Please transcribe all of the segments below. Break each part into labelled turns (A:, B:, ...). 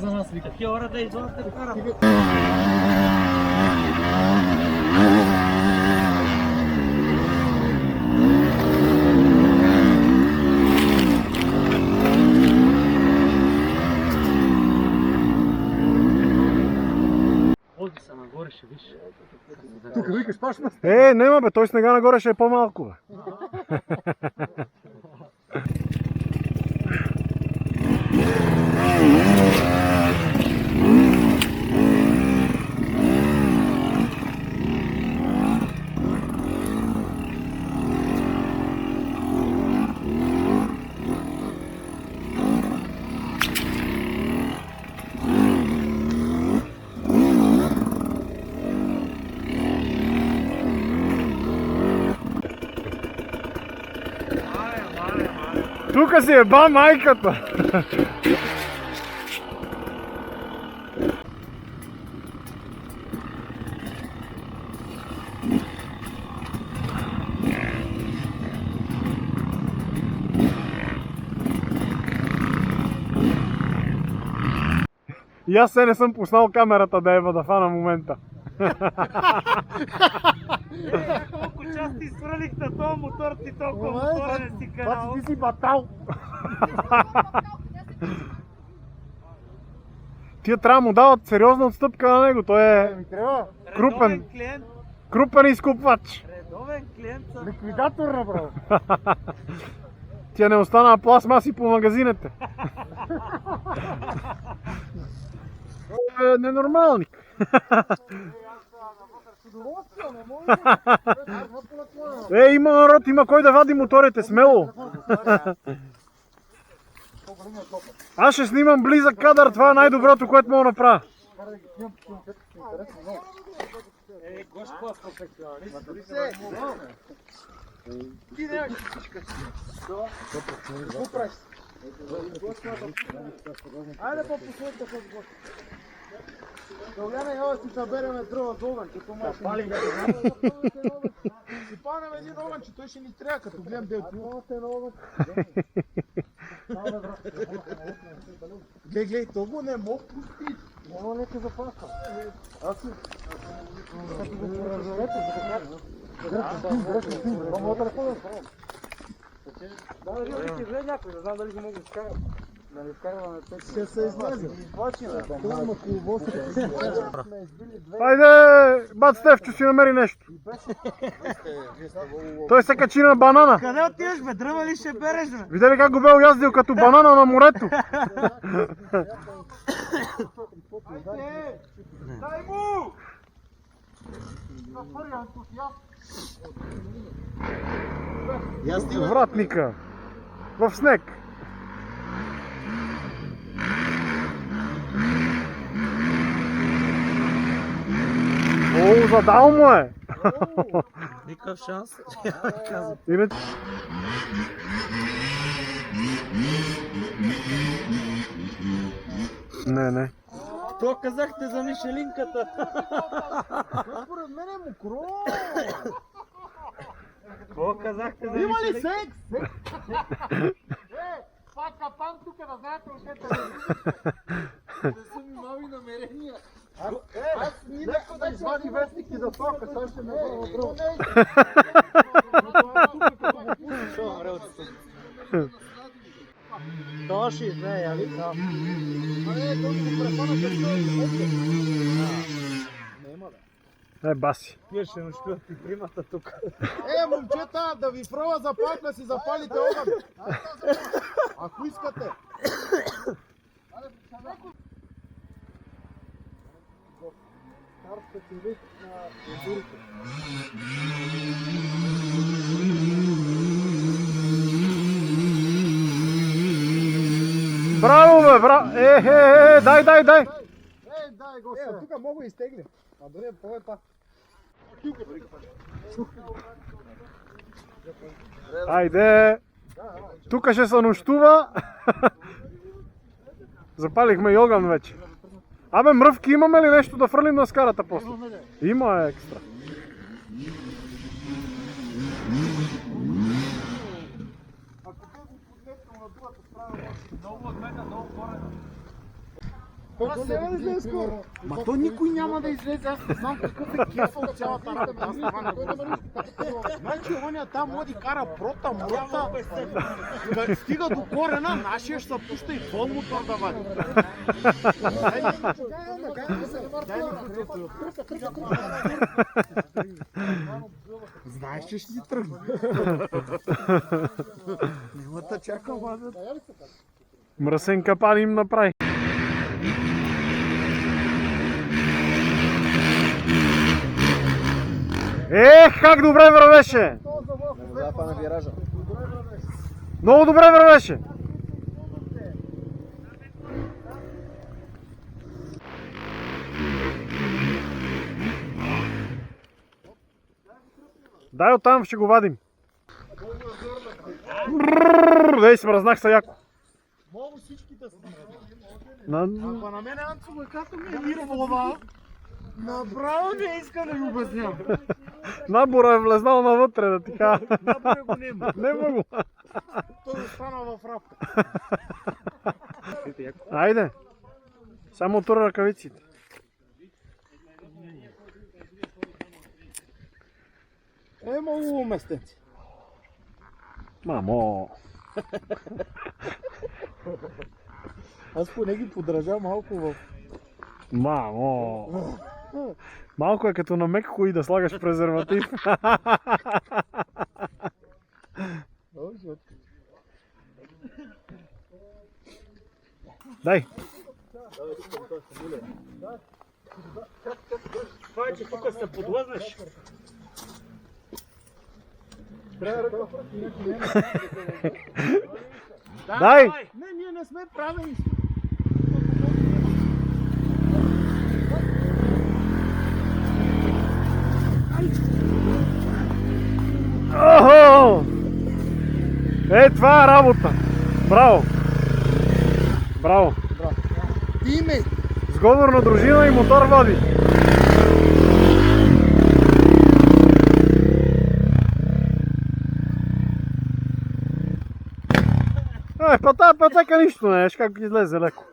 A: За нас вика, тия хора да излязат да карат. Ходи се нагоре, ще виж.
B: Тук викаш пашна.
C: Нема бе, той снега нагоре ще е по-малко бе. Тука си еба майката! И аз се не съм пуснал камерата да ева да фана момента.
A: Колко части свалихте този мотор, ти толкова моторен си канал.
B: Ти си батал.
C: Тия трябва да му дават сериозна отстъпка на него, той е крупен, крупен изкупвач.
A: Редовен клиент съм.
B: Ликвидатор направо.
C: Тя не остана пластмаси по магазините. Ненормалник. Има народ, има кой да вади моторите, смело. Аз ще снимам близък кадър, това е най-доброто, което мога да направя.
B: Ти не всичка си. Какво правиш? Айде по-последка с Гошко. Догляне, я си събереме дрова с огън, като малко. Си палнем един огън, че той ще ни трябва, като гледам дел това. Гледай, то го не мога пусти. Няма нека запаска. Аз си... Като го поразорете, за да кажа. Мога да ръководя. Да, ще гледа някой, не знам дали го мога да изкарам. Да не изкарваме пет. Ще се излази. Това има хубаво.
C: Хайде, бат Стефчо си намери нещо. Той се качи на банана.
A: Къде отиваш бе? Дръва ли ще береш бе?
C: Видя ли как го бе яздил като банана на морето?
B: Дай му!
C: Вратника. В снег. О, задал му е!
A: Никакъв шанс.
C: Иначе... Не.
A: То казахте за Мишелинката.
B: Според мен е мокро.
A: Какво казахте за
B: Има ли
A: Мишелинката?
B: секс? Това е капан тук, да знаете ушете. Не са ми мали намерения. Аз някой да извади вестники за тока, той ще ме бъде друго.
A: То ще знае, али?
C: Баси.
A: Вие ще нощуват и примата тук.
B: Момчета, да ви пробва запалка си запалите огън. Ако искате. Специалист на ендурите.
C: Браво бе, браво! Дай!
B: Дай, Гоша. Тук мога изтегли. А дори е по-епа.
C: Айде! Тук ще се нощува. Запалихме и огън вече. Абе, мръвки, имаме ли нещо да фърлим на скарата после? Има екстра.
B: Колко няма да излезе скоро? Ма то никой няма да излезе, аз не знам какъв е кефа от цялата работа. Аз това не го значи оня там води кара прота, мрота. Като стига до корена, нашия ще се пуща и пълн мотор да вади. Знаеш, че ще си тръгне. Няма да чакам, вадят.
C: Мръсен капан им направи. Как добре вървеше! Много добре вървеше! Дай оттам, ще го вадим. Дей, смръзнах се яко.
B: Мога всичките са.
C: На...
B: Ако на мен Анцо ме като ми е мир вода, направо не иска да го обяснявам.
C: Набора е влезнал навътре, да ти кажа.
B: Набора го нема.
C: Нема го.
B: Той остана в рапка.
C: Айде. Само тура ръкавиците.
B: Много уместенци.
C: Мамо.
B: Аз поне ги подража малко в...
C: Мамо. Малко е като на мекко и да слагаш презерватив. Дай.
A: Това е, че тук се подлъзнеш.
C: Дай.
B: Не, ние не сме правени.
C: Охо! Това е работа. Браво. Браво.
B: Тиме!
C: Сговорна дружина и мотор води. Па тази пътека нищо не еш, как излезе леко.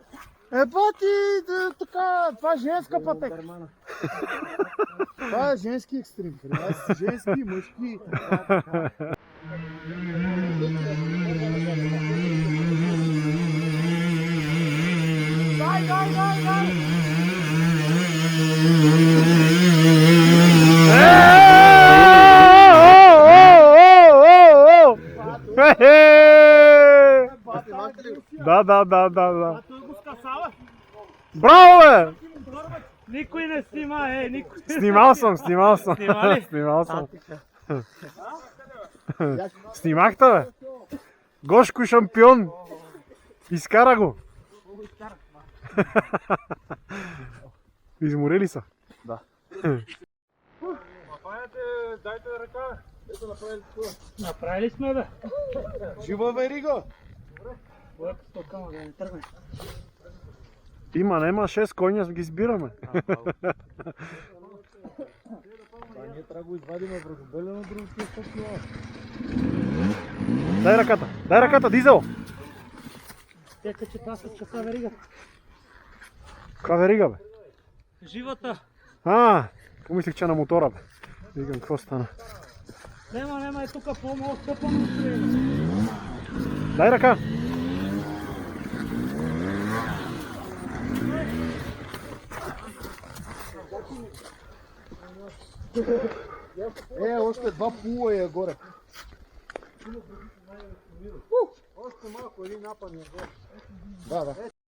B: Така, това е женска пътека. Това е женски екстрим. Аз женски, мъжки. Дай!
C: Да.
A: Той го скасава.
C: Браво, бе!
A: Никой не снима, никой.
C: Снимал съм.
A: Снима ли?
C: Снимал съм. Снимахте, бе? Гошко шампион. Изкара го. Изморили са?
B: Да.
C: Дайте ръка.
A: Направили сме, бе.
B: Жива верига!
A: Боята стокама, да не тръгне.
C: Нема 6 коня, ги сбираме.
B: Ние трябва да го извадим връхбелено, друго ще е стъпила.
C: Дай ръката, дизел!
A: Тека, че това с къса верига.
C: Каква верига, бе?
A: Живата.
C: Помислих, че на мотора, бе. Викам, какво стана?
A: Нема, е тук по-малко стъпано.
C: Дай ръка!
B: Още 2 пула е горе. Още малко, един напън е горе. Да.